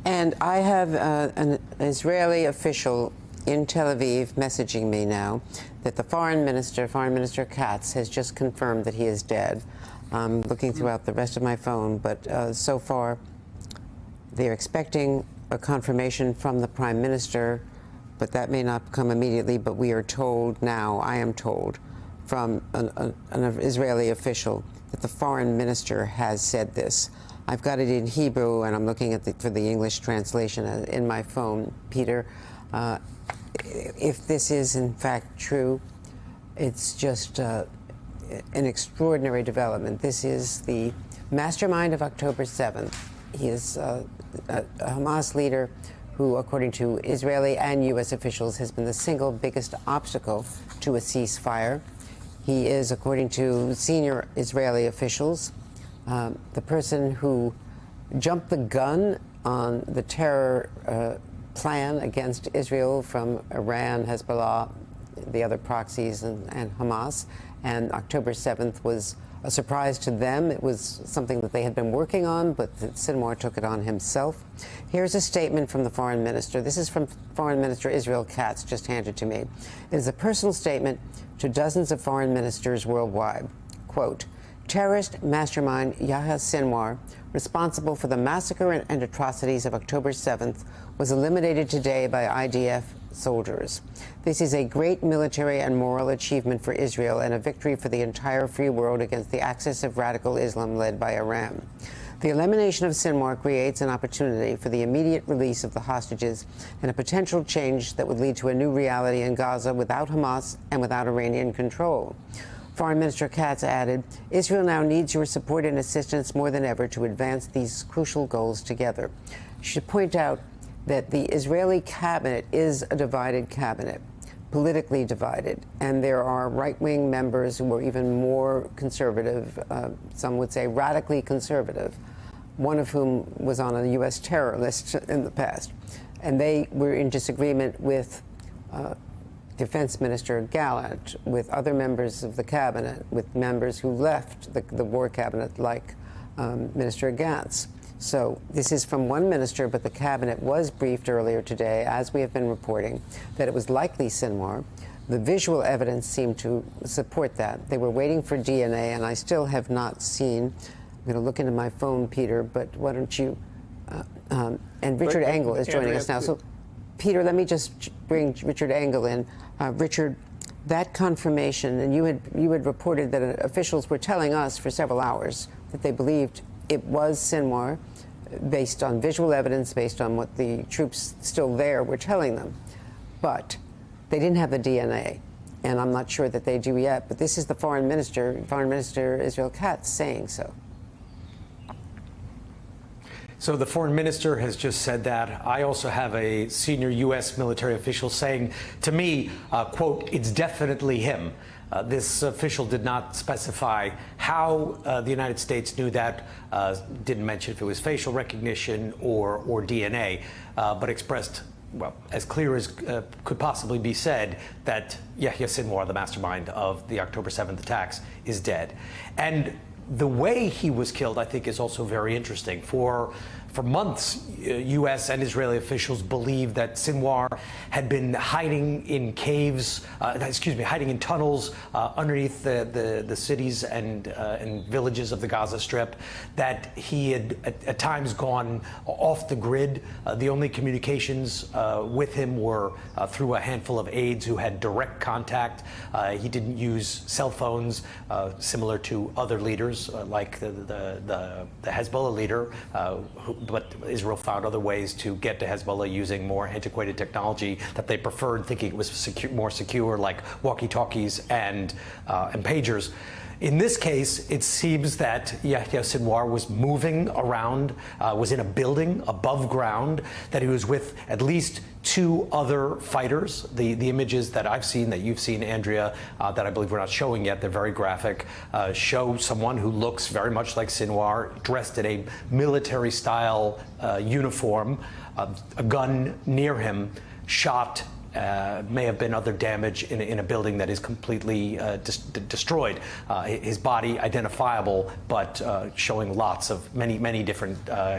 And I have an Israeli official in Tel Aviv messaging me now that the Foreign Minister Katz, has just confirmed that he is dead. I'm looking throughout the rest of my phone, but so far they're expecting a confirmation from the Prime Minister, but that may not come immediately. But we are told now, I am told, from an Israeli official that the Foreign Minister has said this. I've got it in Hebrew, and I'm looking at for the English translation in my phone. Peter, if this is in fact true, it's just an extraordinary development. This is the mastermind of October 7th. He is a Hamas leader who, according to Israeli and U.S. officials, has been the single biggest obstacle to a ceasefire. He is, according to senior Israeli officials, the person who jumped the gun on the terror plan against Israel from Iran, Hezbollah, the other proxies, and Hamas. And October 7th was a surprise to them. It was something that they had been working on, but Sinwar took it on himself. Here's a statement from the Foreign Minister. This is from Foreign Minister Israel Katz, just handed to me. It is a personal statement to dozens of foreign ministers worldwide. Quote, terrorist mastermind Yahya Sinwar, responsible for the massacre and atrocities of October 7th, was eliminated today by IDF soldiers. This is a great military and moral achievement for Israel and a victory for the entire free world against the axis of radical Islam led by Iran. The elimination of Sinwar creates an opportunity for the immediate release of the hostages and a potential change that would lead to a new reality in Gaza without Hamas and without Iranian control. Foreign Minister Katz added, Israel now needs your support and assistance more than ever to advance these crucial goals together. I should point out that the Israeli cabinet is a divided cabinet, politically divided, and there are right-wing members who are even more conservative, some would say radically conservative, one of whom was on a U.S. terror list in the past. And they were in disagreement with Defense Minister Gallant, with other members of the cabinet, with members who left the war cabinet, like Minister Gantz. So this is from one minister, but the cabinet was briefed earlier today, as we have been reporting, that it was likely Sinwar. The visual evidence seemed to support that. They were waiting for DNA, and I still have not seen. I'm going to look into my phone, Peter, but why don't you? And Richard Engel is joining us now. So, Peter, let me just bring Richard Engel in. Richard, that confirmation, and you had reported that officials were telling us for several hours that they believed it was Sinwar, based on visual evidence, based on what the troops still there were telling them. But they didn't have the DNA, and I'm not sure that they do yet. But this is the Foreign Minister Israel Katz, saying so. So the Foreign Minister has just said that. I also have a senior U.S. military official saying to me, quote, it's definitely him. This official did not specify how the United States knew that, didn't mention if it was facial recognition or DNA, but expressed, well, as clear as could possibly be said, that Yahya Sinwar, the mastermind of the October 7th attacks, is dead. And the way he was killed, I think, is also very interesting. For months, U.S. and Israeli officials believed that Sinwar had been hiding in caves, hiding in tunnels underneath the cities and villages of the Gaza Strip, that he had at times gone off the grid. The only communications with him were through a handful of aides who had direct contact. He didn't use cell phones, similar to other leaders like the Hezbollah leader, but Israel found other ways to get to Hezbollah using more antiquated technology that they preferred, thinking it was more secure, like walkie-talkies and pagers. In this case, it seems that Yahya Sinwar was moving around, was in a building above ground, that he was with at least two other fighters. The images that I've seen, that you've seen, Andrea, that I believe we're not showing yet, they're very graphic, show someone who looks very much like Sinwar, dressed in a military-style uniform, a gun near him, shot may have been other damage in a building that is completely destroyed. His body identifiable, but showing lots of many different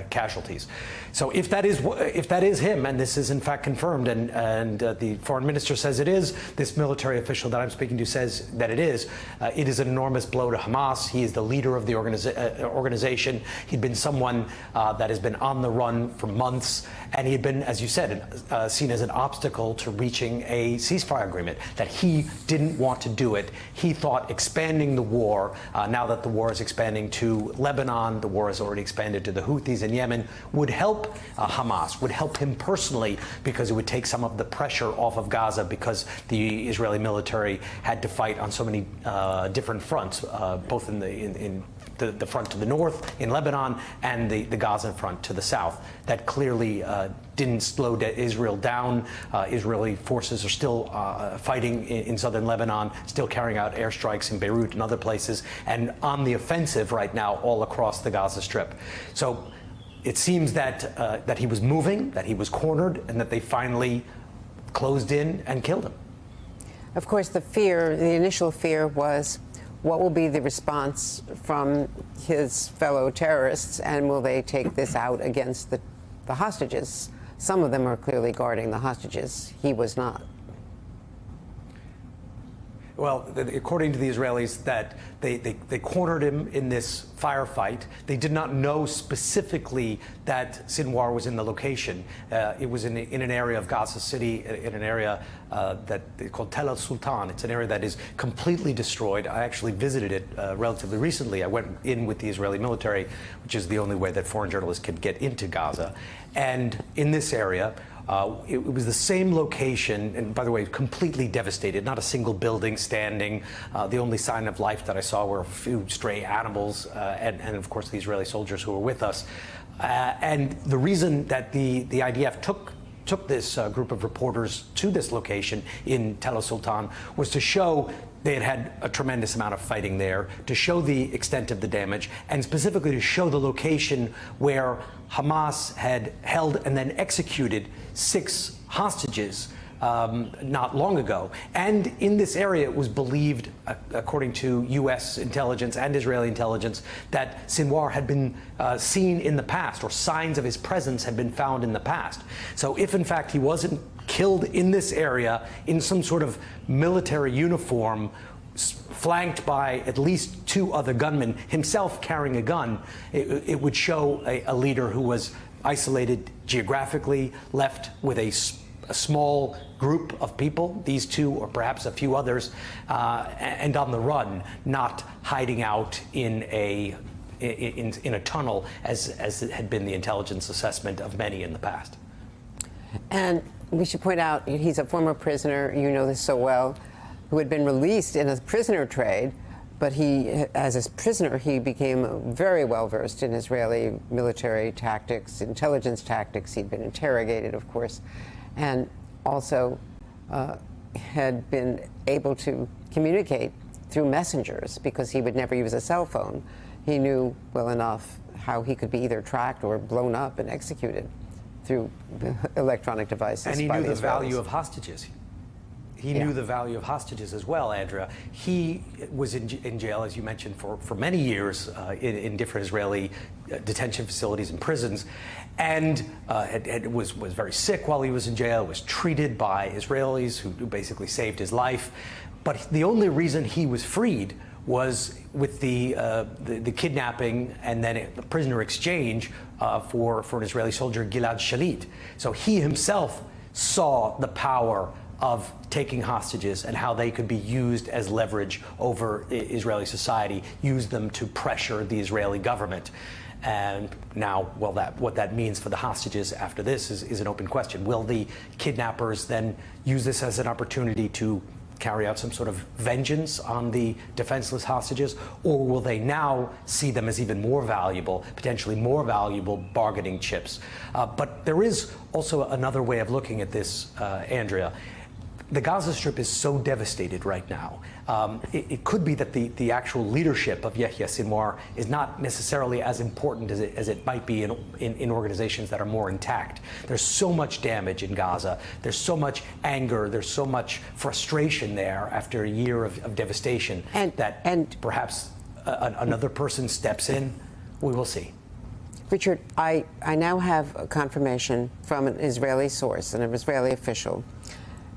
casualties. So if that is him, and this is in fact confirmed, and the foreign minister says it is, this military official that I'm speaking to says that it is an enormous blow to Hamas. He is the leader of the organization. He'd been someone that has been on the run for months, and he had been, as you said, seen as an obstacle to reaching a ceasefire agreement, that he didn't want to do it. He thought expanding the war, now that the war is expanding to Lebanon, the war has already expanded to the Houthis in Yemen, would help Hamas, would help him personally, because it would take some of the pressure off of Gaza, because the Israeli military had to fight on so many different fronts, both in the front to the north in Lebanon and the Gaza front to the south. That clearly didn't slow Israel down. Israeli forces are still fighting in southern Lebanon, still carrying out airstrikes in Beirut and other places, and on the offensive right now all across the Gaza Strip. So it seems that he was moving, that he was cornered, and that they finally closed in and killed him. Of course, the initial fear was, what will be the response from his fellow terrorists, and will they take this out against the hostages? Some of them are clearly guarding the hostages. He was not. Well, according to the Israelis, that they cornered him in this firefight. They did not know specifically that Sinwar was in the location. It was in an area of Gaza City, in an area that they call Tel al-Sultan. It's an area that is completely destroyed. I actually visited it relatively recently. I went in with the Israeli military, which is the only way that foreign journalists can get into Gaza. And in this area, it was the same location, and by the way, completely devastated, not a single building standing. The only sign of life that I saw were a few stray animals, and of course the Israeli soldiers who were with us. And the reason that the IDF took this group of reporters to this location in Tel al-Sultan was to show they had a tremendous amount of fighting there, to show the extent of the damage, and specifically to show the location where Hamas had held and then executed 6 hostages not long ago. And in this area, it was believed, according to U.S. intelligence and Israeli intelligence, that Sinwar had been seen in the past, or signs of his presence had been found in the past. So if, in fact, he wasn't killed in this area in some sort of military uniform, flanked by at least 2 other gunmen, himself carrying a gun, it would show a leader who was isolated geographically, left with a small group of people, these 2 or perhaps a few others, and on the run, not hiding out in a tunnel, as it had been the intelligence assessment of many in the past. And we should point out, he's a former prisoner, you know this so well, who had been released in a prisoner trade, but as a prisoner, he became very well versed in Israeli military tactics, intelligence tactics. He'd been interrogated, of course, and also had been able to communicate through messengers, because he would never use a cell phone. He knew well enough how he could be either tracked or blown up and executed through electronic devices. And he knew the value of hostages. He knew the value of hostages as well, Andrea. He was in jail, as you mentioned, for many years in different Israeli detention facilities and prisons, and was very sick while he was in jail, was treated by Israelis who basically saved his life. But the only reason he was freed was with the kidnapping and then the prisoner exchange for an Israeli soldier, Gilad Shalit. So he himself saw the power of taking hostages and how they could be used as leverage over Israeli society, use them to pressure the Israeli government. And now, well, what that means for the hostages after this is an open question. Will the kidnappers then use this as an opportunity to carry out some sort of vengeance on the defenseless hostages, or will they now see them as even more valuable, potentially more valuable bargaining chips? But there is also another way of looking at this, Andrea. The Gaza Strip is so devastated right now. It could be that the actual leadership of Yahya Sinwar is not necessarily as important as it might be in organizations that are more intact. There's so much damage in Gaza. There's so much anger. There's so much frustration there after a year of devastation that perhaps another person steps in. We will see. Richard, I now have a confirmation from an Israeli source, an Israeli official,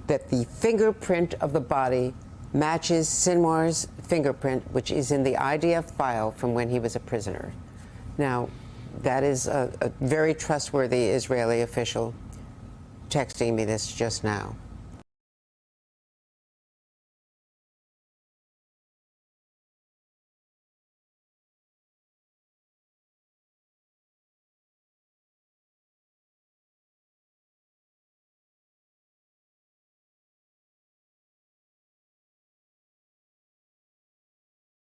that the fingerprint of the body matches Sinwar's fingerprint, which is in the IDF file from when he was a prisoner. Now, that is a very trustworthy Israeli official texting me this just now.